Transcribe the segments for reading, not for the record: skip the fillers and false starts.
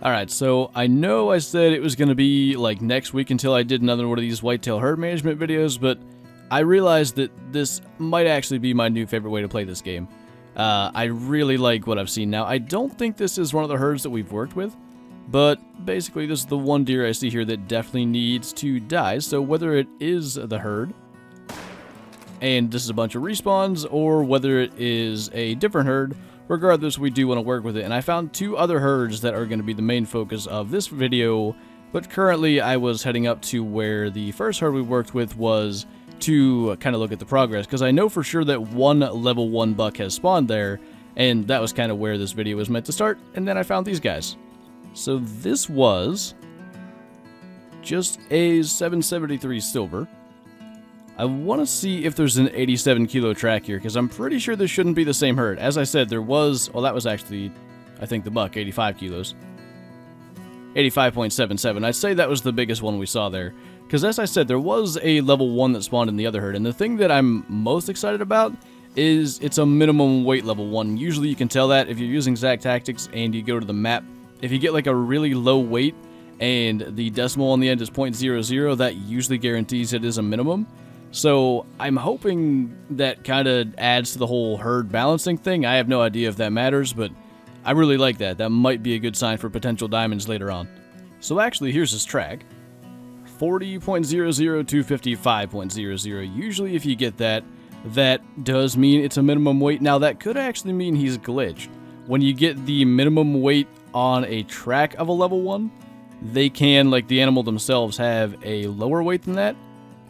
Alright, so I know I said it was going to be like next week until I did another one of these whitetail herd management videos, but I realized that this might actually be my new favorite way to play this game. I really like what I've seen now. I don't think this is one of the herds that we've worked with, but basically this is the one deer I see here that definitely needs to die, so whether it is the herd, and this is a bunch of respawns, or whether it is a different herd, regardless, we do want to work with it. And I found two other herds that are going to be the main focus of this video, but currently I was heading up to where the first herd we worked with was to kind of look at the progress, because I know for sure that one level 1 buck has spawned there, and that was kind of where this video was meant to start, and then I found these guys. So this was just a 773 silver. I want to see if there's an 87 kilo track here, because I'm pretty sure this shouldn't be the same herd. As I said, there was, well, that was actually, I think, the buck, 85 kilos. 85.77. I'd say that was the biggest one we saw there. Because as I said, there was a level 1 that spawned in the other herd, and the thing that I'm most excited about is it's a minimum weight level 1. Usually you can tell that if you're using Zack Tactics and you go to the map. If you get like a really low weight and the decimal on the end is 0.00, that usually guarantees it is a minimum. So I'm hoping that kind of adds to the whole herd balancing thing. I have no idea if that matters, but I really like that. That might be a good sign for potential diamonds later on. So actually, here's his track. 40.00 to 55.00. Usually if you get that, that does mean it's a minimum weight. Now that could actually mean he's glitched. When you get the minimum weight on a track of a level 1, they can, like the animal themselves, have a lower weight than that.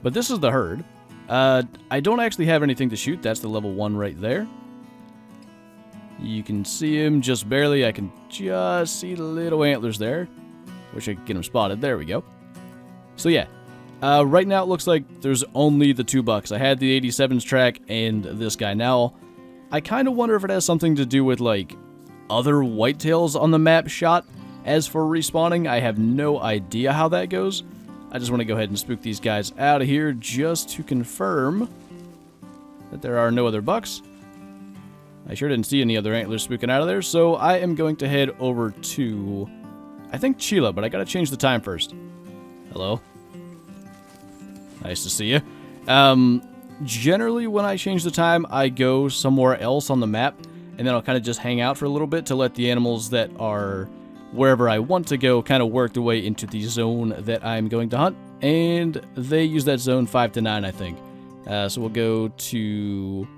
But this is the herd. I don't actually have anything to shoot. That's the level 1 right there. You can see him just barely. I can just see the little antlers there. Wish I could get him spotted. There we go. So yeah, right now it looks like there's only the 2 bucks. I had the 87's track and this guy. Now, I kind of wonder if it has something to do with like other whitetails on the map shot. As for respawning, I have no idea how that goes. I just want to go ahead and spook these guys out of here just to confirm that there are no other bucks. I sure didn't see any other antlers spooking out of there, so I am going to head over to, I think, Chila, but I gotta change the time first. Hello. Nice to see you. Generally, when I change the time, I go somewhere else on the map, and then I'll kind of just hang out for a little bit to let the animals that are wherever I want to go kind of work their way into the zone that I'm going to hunt, and they use that zone 5 to 9, I think. So we'll go to,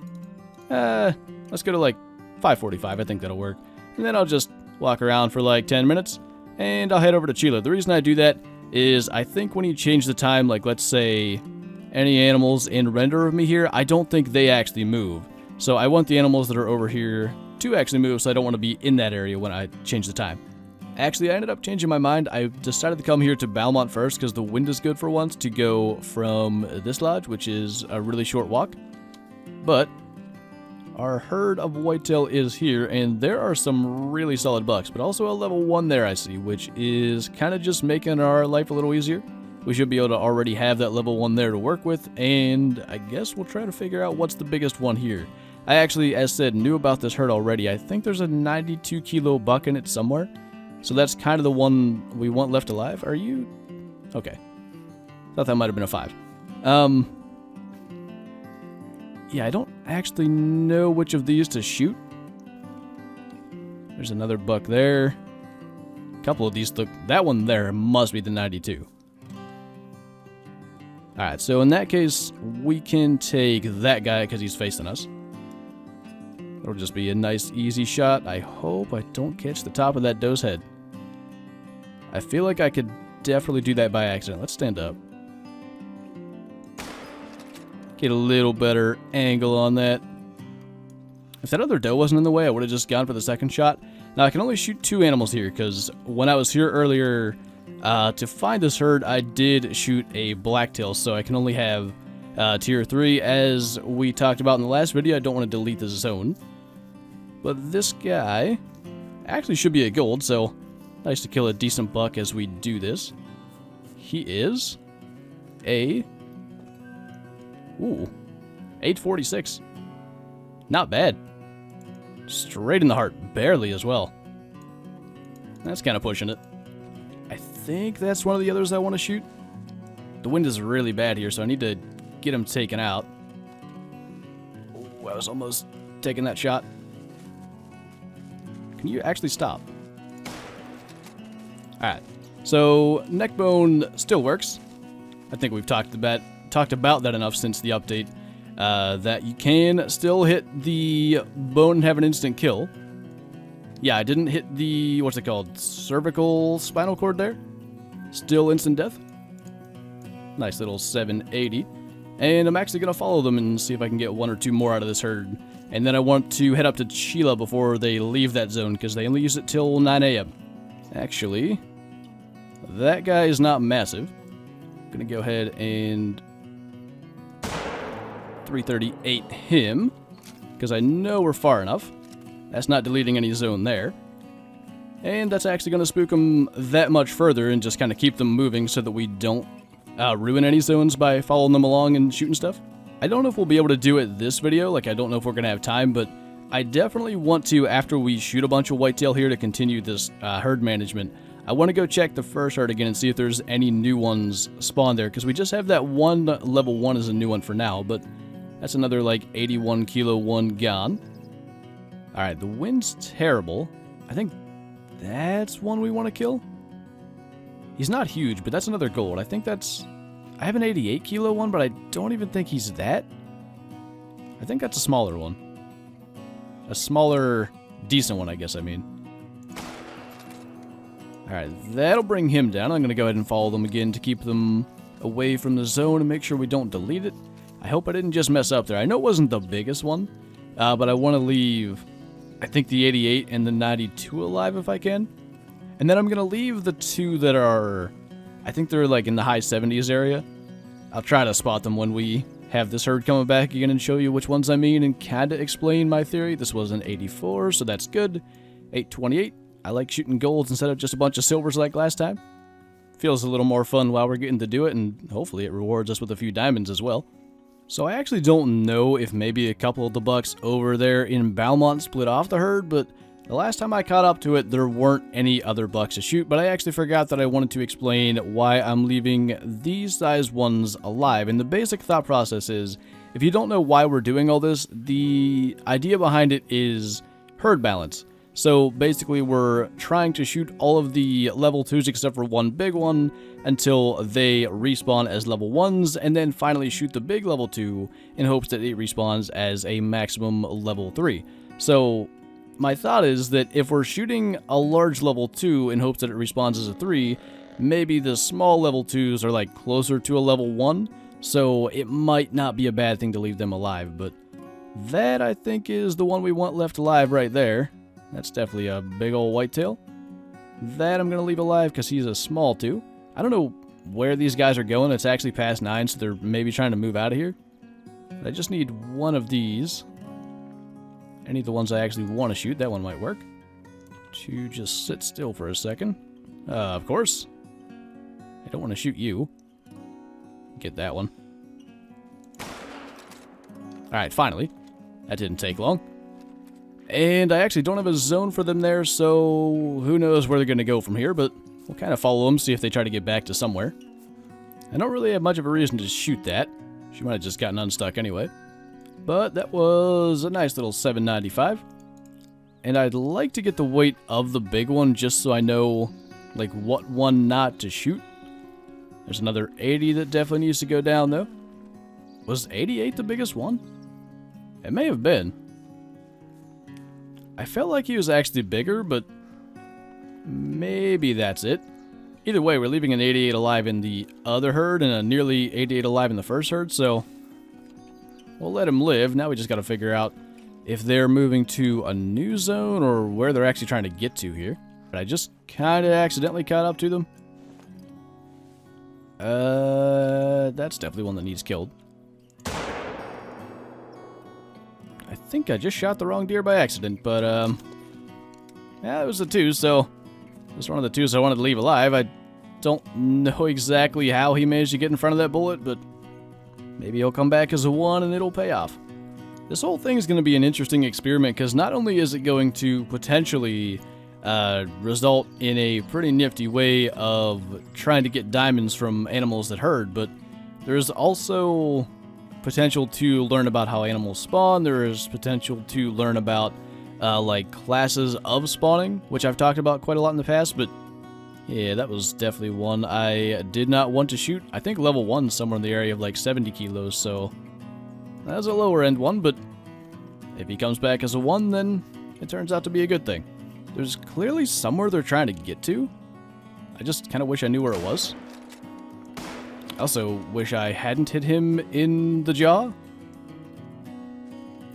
let's go to like 5:45, I think that'll work. And then I'll just walk around for like 10 minutes, and I'll head over to Chila. The reason I do that is I think when you change the time, like let's say any animals in render of me here, I don't think they actually move. So I want the animals that are over here to actually move, so I don't want to be in that area when I change the time. Actually, I ended up changing my mind. I decided to come here to Balmont first because the wind is good for once to go from this lodge, which is a really short walk. But our herd of whitetail is here, and there are some really solid bucks, but also a level 1 there I see, which is kind of just making our life a little easier. We should be able to already have that level 1 there to work with, and I guess we'll try to figure out what's the biggest one here. I actually, as said, knew about this herd already. I think there's a 92 kilo buck in it somewhere. So that's kind of the one we want left alive. Are you? Okay. Thought that might have been a 5. Yeah, I don't actually know which of these to shoot. There's another buck there. A couple of these look... That one there must be the 92. Alright, so in that case, we can take that guy because he's facing us. It'll just be a nice, easy shot. I hope I don't catch the top of that doe's head. I feel like I could definitely do that by accident. Let's stand up. Get a little better angle on that. If that other doe wasn't in the way, I would have just gone for the second shot. Now, I can only shoot 2 animals here, because when I was here earlier to find this herd, I did shoot a blacktail, so I can only have tier 3. As we talked about in the last video, I don't want to delete the zone. But this guy actually should be a gold, so nice to kill a decent buck as we do this. He is a... Ooh, 846. Not bad. Straight in the heart, barely as well. That's kind of pushing it. I think that's one of the others I want to shoot. The wind is really bad here, so I need to get him taken out. Oh, I was almost taking that shot. Can you actually stop? Alright, so neck bone still works. I think we've talked about that enough since the update. That you can still hit the bone and have an instant kill. Yeah, I didn't hit the, what's it called, cervical spinal cord there. Still instant death. Nice little 780. And I'm actually going to follow them and see if I can get one or two more out of this herd. And then I want to head up to Sheila before they leave that zone, because they only use it till 9 a.m. Actually, that guy is not massive. I'm going to go ahead and 338 him, because I know we're far enough. That's not deleting any zone there. And that's actually going to spook them that much further and just kind of keep them moving so that we don't ruin any zones by following them along and shooting stuff. I don't know if we'll be able to do it this video, like I don't know if we're going to have time, but I definitely want to, after we shoot a bunch of whitetail here to continue this herd management, I want to go check the first herd again and see if there's any new ones spawned there, because we just have that one level 1 as a new one for now, but that's another like 81 kilo one gone. Alright, the wind's terrible. I think that's one we want to kill. He's not huge, but that's another gold. I think that's... I have an 88 kilo one, but I don't even think he's that. I think that's a smaller one. A smaller, decent one, I guess I mean. Alright, that'll bring him down. I'm going to go ahead and follow them again to keep them away from the zone and make sure we don't delete it. I hope I didn't just mess up there. I know it wasn't the biggest one, but I want to leave, I think, the 88 and the 92 alive if I can. And then I'm going to leave the two that are, I think they're like in the high 70s area. I'll try to spot them when we have this herd coming back again and show you which ones I mean and kind of explain my theory. This was an 84, so that's good. 828. I like shooting golds instead of just a bunch of silvers like last time. Feels a little more fun while we're getting to do it, and hopefully it rewards us with a few diamonds as well. So I actually don't know if maybe a couple of the bucks over there in Beaumont split off the herd, but the last time I caught up to it, there weren't any other bucks to shoot, but I actually forgot that I wanted to explain why I'm leaving these size ones alive. And the basic thought process is, if you don't know why we're doing all this, the idea behind it is herd balance. So basically we're trying to shoot all of the level 2s except for one big one until they respawn as level 1s, and then finally shoot the big level 2 in hopes that it respawns as a maximum level 3. So my thought is that if we're shooting a large level 2 in hopes that it respawns as a 3, maybe the small level 2s are like closer to a level 1, so it might not be a bad thing to leave them alive, but that I think is the one we want left alive right there. That's definitely a big old whitetail. That I'm going to leave alive because he's a small 2. I don't know where these guys are going. It's actually past 9, so they're maybe trying to move out of here. But I just need one of these. Any of the ones I actually want to shoot. That one might work. To just sit still for a second. Of course. I don't want to shoot you. Get that one. Alright, finally. That didn't take long. And I actually don't have a zone for them there, so who knows where they're going to go from here, but we'll kind of follow them, see if they try to get back to somewhere. I don't really have much of a reason to shoot that. She might have just gotten unstuck anyway. But that was a nice little 795. And I'd like to get the weight of the big one just so I know, like, what one not to shoot. There's another 80 that definitely needs to go down, though. Was 88 the biggest one? It may have been. I felt like he was actually bigger, but maybe that's it. Either way, we're leaving an 88 alive in the other herd and a nearly 88 alive in the first herd, so we'll let him live. Now we just got to figure out if they're moving to a new zone or where they're actually trying to get to here. But I just kind of accidentally caught up to them. That's definitely one that needs killed. I think I just shot the wrong deer by accident, but, yeah, it was a 2, so just one of the 2s I wanted to leave alive. I don't know exactly how he managed to get in front of that bullet, but maybe he'll come back as a 1 and it'll pay off. This whole thing is going to be an interesting experiment, because not only is it going to potentially result in a pretty nifty way of trying to get diamonds from animals that herd, but there's also potential to learn about how animals spawn. There is potential to learn about like classes of spawning, which I've talked about quite a lot in the past, but yeah, that was definitely one I did not want to shoot. I think level 1 somewhere in the area of like 70 kilos, so that's a lower end one, but if he comes back as a 1, then it turns out to be a good thing. There's clearly somewhere they're trying to get to. I just kind of wish I knew where it was. I also wish I hadn't hit him in the jaw.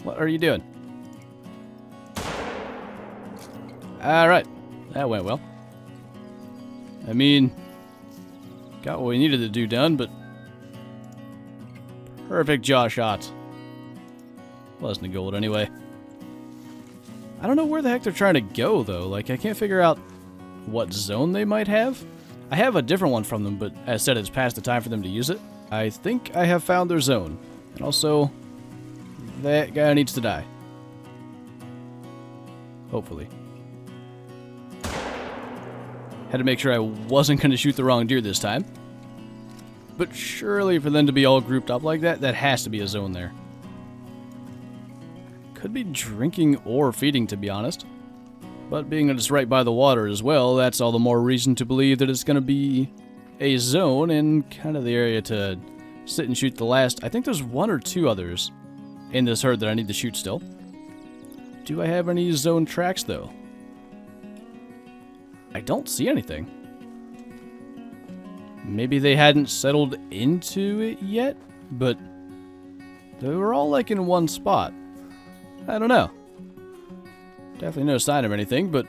What are you doing? Alright, that went well. I mean, got what we needed to do done, but perfect jaw shot. Wasn't a gold anyway. I don't know where the heck they're trying to go, though. Like, I can't figure out what zone they might have. I have a different one from them, but as said, it's past the time for them to use it. I think I have found their zone. And also, that guy needs to die. Hopefully. Had to make sure I wasn't going to shoot the wrong deer this time. But surely for them to be all grouped up like that, that has to be a zone there. Could be drinking or feeding, to be honest. But being that it's right by the water as well, that's all the more reason to believe that it's going to be a zone and kind of the area to sit and shoot the last. I think there's 1 or 2 others in this herd that I need to shoot still. Do I have any zone tracks, though? I don't see anything. Maybe they hadn't settled into it yet, but they were all like in one spot. I don't know. Definitely no sign of anything, but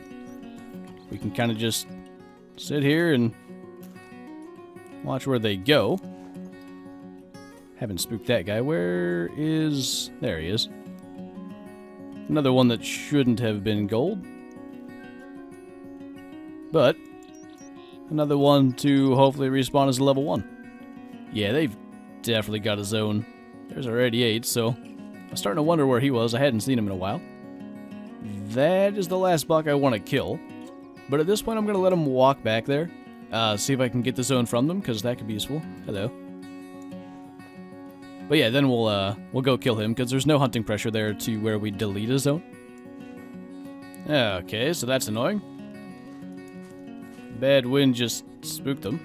we can kind of just sit here and watch where they go. Haven't spooked that guy. Where is... There he is. Another one that shouldn't have been gold. But another one to hopefully respawn as a level 1. Yeah, they've definitely got a zone. There's our 88, so I'm starting to wonder where he was. I hadn't seen him in a while. That is the last buck I want to kill. But at this point, I'm going to let him walk back there. See if I can get the zone from them, because that could be useful. Hello. But yeah, then we'll go kill him, because there's no hunting pressure there to where we delete a zone. Okay, so that's annoying. Bad wind just spooked them.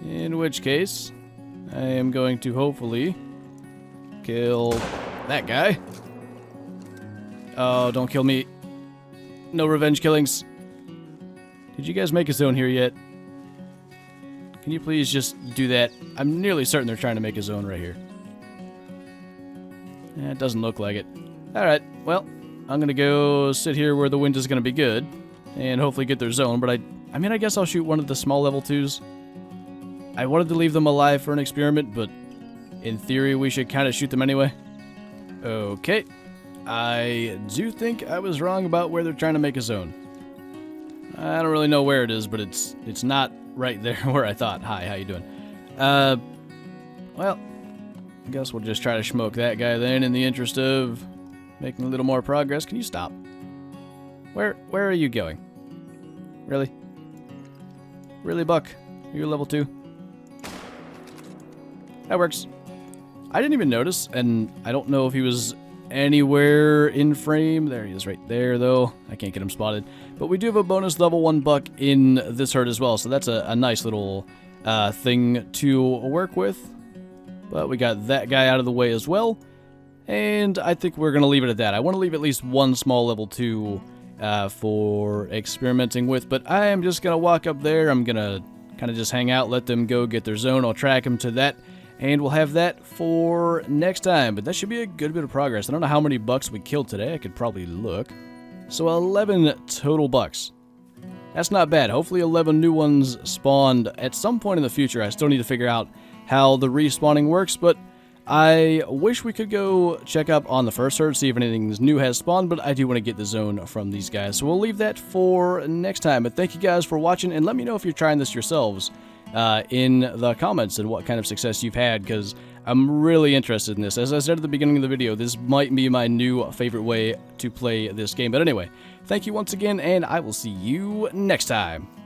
In which case, I am going to hopefully kill that guy. Oh, don't kill me. No revenge killings. Did you guys make a zone here yet? Can you please just do that? I'm nearly certain they're trying to make a zone right here. It doesn't look like it. Alright, well, I'm going to go sit here where the wind is going to be good. And hopefully get their zone, but I mean, I guess I'll shoot one of the small level 2s. I wanted to leave them alive for an experiment, but in theory, we should kind of shoot them anyway. Okay. I do think I was wrong about where they're trying to make a zone. I don't really know where it is, but it's not right there where I thought. Hi, how you doing? Well, I guess we'll just try to smoke that guy then in the interest of making a little more progress. Can you stop? Where are you going? Really? Really, Buck? You're level 2? That works. I didn't even notice, and I don't know if he was anywhere in frame. There he is right there, though. I can't get him spotted. But we do have a bonus level 1 buck in this herd as well, so that's a nice little thing to work with. But we got that guy out of the way as well, and I think we're going to leave it at that. I want to leave at least 1 small level 2 for experimenting with, but I am just going to walk up there. I'm going to kind of just hang out, let them go get their zone. I'll track them to that, and we'll have that for next time. But that should be a good bit of progress. I don't know how many bucks we killed today. I could probably look. So 11 total bucks. That's not bad. Hopefully 11 new ones spawned at some point in the future. I still need to figure out how the respawning works, but I wish we could go check up on the first herd, see if anything new has spawned, but I do want to get the zone from these guys. So we'll leave that for next time. But thank you guys for watching, and let me know if you're trying this yourselves in the comments and what kind of success you've had, because I'm really interested in this. As I said at the beginning of the video, this might be my new favorite way to play this game. But anyway, thank you once again, and I will see you next time.